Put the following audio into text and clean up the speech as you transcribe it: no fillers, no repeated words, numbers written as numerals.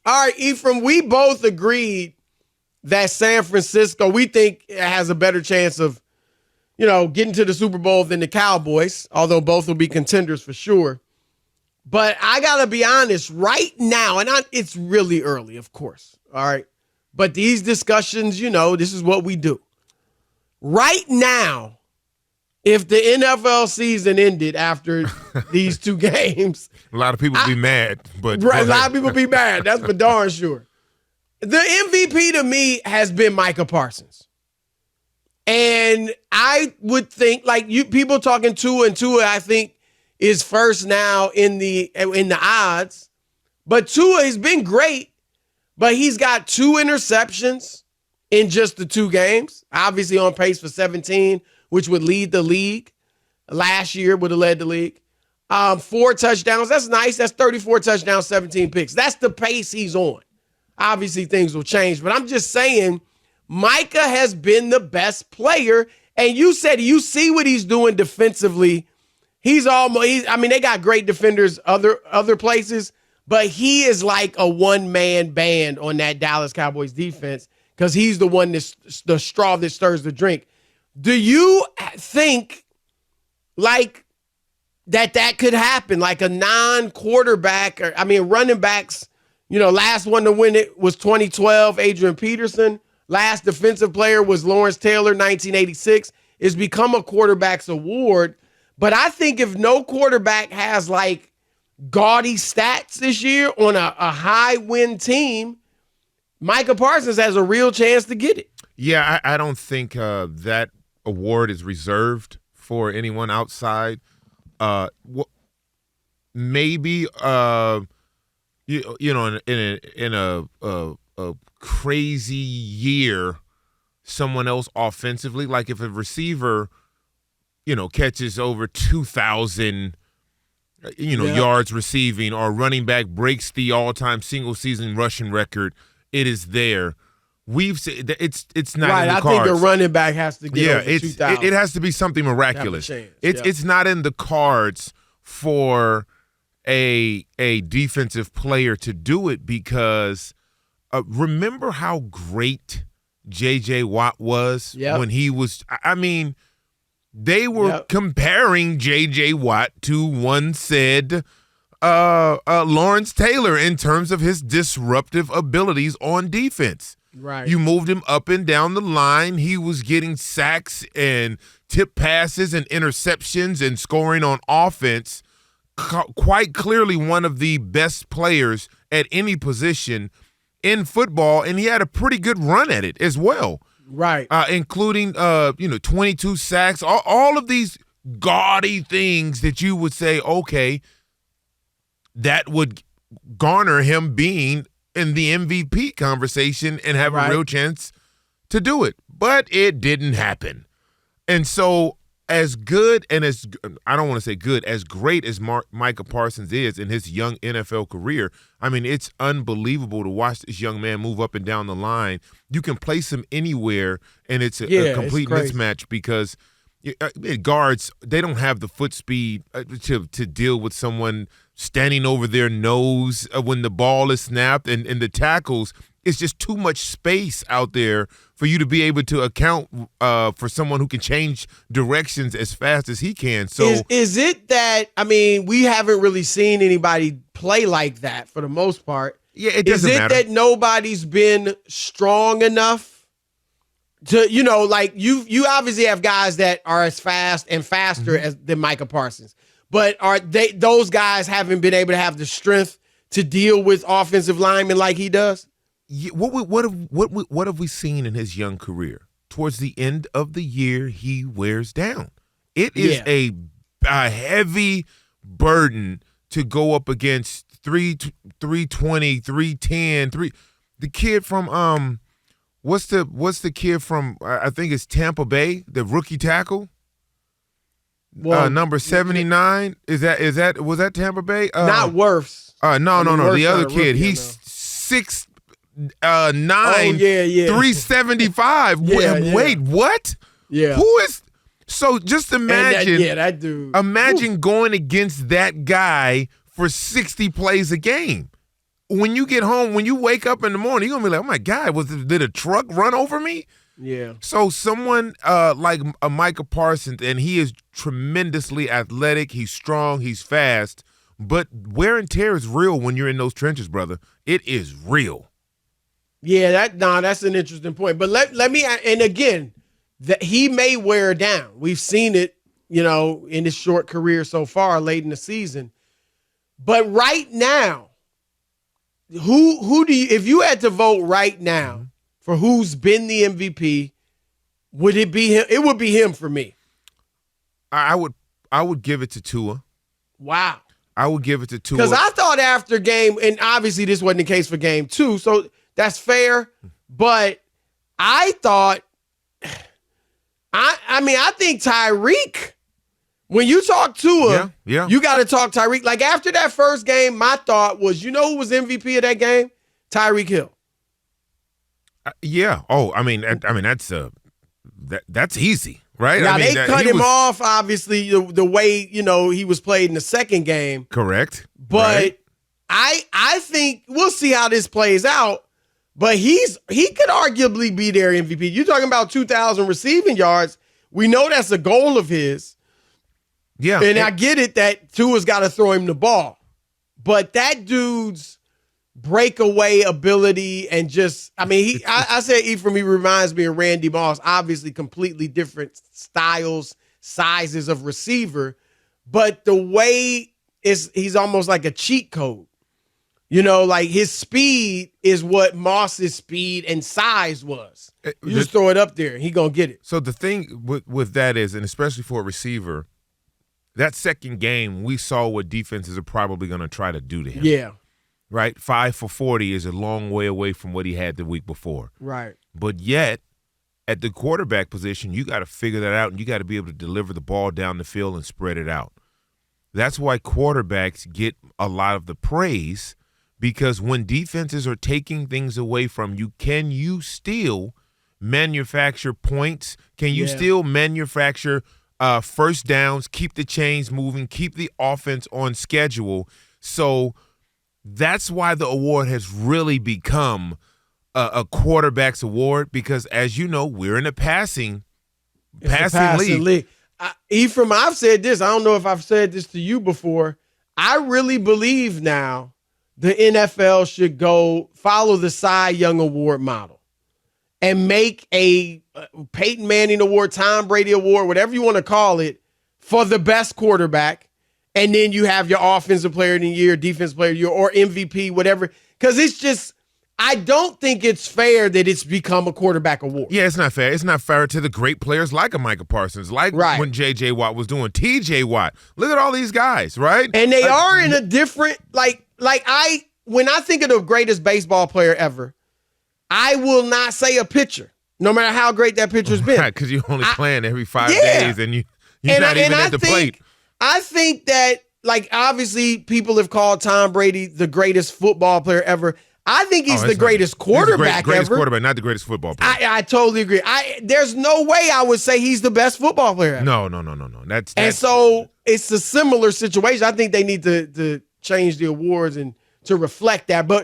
All right, Ephraim, we both agreed that San Francisco, we think, has a better chance of, getting to the Super Bowl than the Cowboys, although both will be contenders for sure. But I got to be honest, right now, and it's really early, of course, all right? But these discussions, this is what we do. Right now, if the NFL season ended after these two games. A lot of people be mad. But right, a lot of people be mad. That's for darn sure. The MVP to me has been Micah Parsons. And I would think, people talking Tua, and Tua, I think, is first now in the odds. But Tua has been great, but he's got 2 interceptions in just the 2 games. Obviously on pace for 17, which would lead the league. Last year would have led the league. 4 touchdowns. That's nice. That's 34 touchdowns, 17 picks. That's the pace he's on. Obviously things will change, but I'm just saying Micah has been the best player. And you said you see what he's doing defensively. They got great defenders other places, but he is like a one-man band on that Dallas Cowboys defense because he's the one that's the straw that stirs the drink. Do you think that could happen? Like a non-quarterback, running backs, last one to win it was 2012, Adrian Peterson. Last defensive player was Lawrence Taylor, 1986. It's become a quarterback's award. But I think if no quarterback has gaudy stats this year on a high win team, Micah Parsons has a real chance to get it. Yeah, I don't think that award is reserved for anyone outside. Maybe in a crazy year, someone else offensively, like if a receiver, catches over 2,000, yards receiving, or running back breaks the all-time single-season rushing record, it is there. We've seen it's not right, in the cards. I think a running back has to get over 2,000. It has to be something miraculous. It's not in the cards for a defensive player to do it because remember how great J.J. Watt was when he was they were comparing J.J. Watt to one said Lawrence Taylor in terms of his disruptive abilities on defense. Right. You moved him up and down the line. He was getting sacks and tip passes and interceptions and scoring on offense. Quite clearly one of the best players at any position in football, and he had a pretty good run at it as well. Right. Including 22 sacks, all of these gaudy things that you would say, okay, that would garner him being in the MVP conversation and have a real chance to do it. But it didn't happen. And so as good and as – I don't want to say good, as great as Micah Parsons is in his young NFL career, it's unbelievable to watch this young man move up and down the line. You can place him anywhere, and it's a complete mismatch because guards, they don't have the foot speed to deal with someone standing over their nose when the ball is snapped, and the tackles, it's just too much space out there for you to be able to account for someone who can change directions as fast as he can. So is it that, we haven't really seen anybody play like that for the most part. Yeah, it doesn't matter. Is it that nobody's been strong enough to, you obviously have guys that are as fast and faster than Micah Parsons. But those guys haven't been able to have the strength to deal with offensive linemen like he does? Yeah, what have we seen in his young career? Towards the end of the year, he wears down. It is a heavy burden to go up against 320, 310, the kid from what's the kid from I think it's Tampa Bay, the rookie tackle? Well, number 79. Was that Tampa Bay? Not Wirfs. No. The other kid. He's 6'9". 375. Wait, what? Yeah. Who is? So just imagine. That dude. Imagine going against that guy for 60 plays a game. when you get home, when you wake up in the morning, you're going to be like, oh, my God, did a truck run over me? Yeah. So someone like a Micah Parsons, and he is tremendously athletic. He's strong. He's fast. But wear and tear is real when you're in those trenches, brother. It is real. Yeah, that's an interesting point. But let me, and again, that he may wear down. We've seen it, in his short career so far, late in the season. But right now, who do you, if you had to vote right now for who's been the MVP, would it be him? It would be him for me. I would give it to Tua. Wow. I would give it to Tua. Because I thought after game, and obviously this wasn't the case for game 2, so that's fair. But I thought, I think Tyreek, when you talk Tua, you got to talk Tyreek. Like after that first game, my thought was, who was MVP of that game? Tyreek Hill. Yeah. Oh, that's easy, right? Now they cut him off, obviously, the way he was played in the second game. Correct. But right. I think we'll see how this plays out. But he could arguably be their MVP. You're talking about 2,000 receiving yards. We know that's a goal of his. Yeah. And I get it that Tua's got to throw him the ball. But that dude's breakaway ability and just, I said Ephraim, he reminds me of Randy Moss. Obviously completely different styles, sizes of receiver. But the way he's almost like a cheat code. Like his speed is what Moss's speed and size was. You just throw it up there and he going to get it. So the thing with that is, and especially for a receiver, that second game, we saw what defenses are probably going to try to do to him. Yeah. Right? 5 for 40 is a long way away from what he had the week before. Right. But yet, at the quarterback position, you got to figure that out, and you got to be able to deliver the ball down the field and spread it out. That's why quarterbacks get a lot of the praise, because when defenses are taking things away from you, can you still manufacture points? Can you still manufacture first downs, keep the chains moving, keep the offense on schedule? So that's why the award has really become a quarterback's award, because, as you know, we're in a passing league. Ephraim, I've said this. I don't know if I've said this to you before. I really believe now the NFL should go follow the Cy Young Award model and make a Peyton Manning Award, Tom Brady Award, whatever you want to call it, for the best quarterback. And then you have your offensive player of the year, defensive player of the year, or MVP, whatever. Because it's just, I don't think it's fair that it's become a quarterback award. Yeah, it's not fair. It's not fair to the great players like a Micah Parsons, like when J.J. Watt was doing, T.J. Watt. Look at all these guys, right? And they are in a different, when I think of the greatest baseball player ever, I will not say a pitcher, no matter how great that pitcher's been. Right, because you're only playing every 5 days, and you're not even at the plate. I think that, obviously people have called Tom Brady the greatest football player ever. I think he's the greatest quarterback ever. Greatest quarterback, not the greatest football player. I totally agree. There's no way I would say he's the best football player ever. No. And so it's a similar situation. I think they need to change the awards and to reflect that. But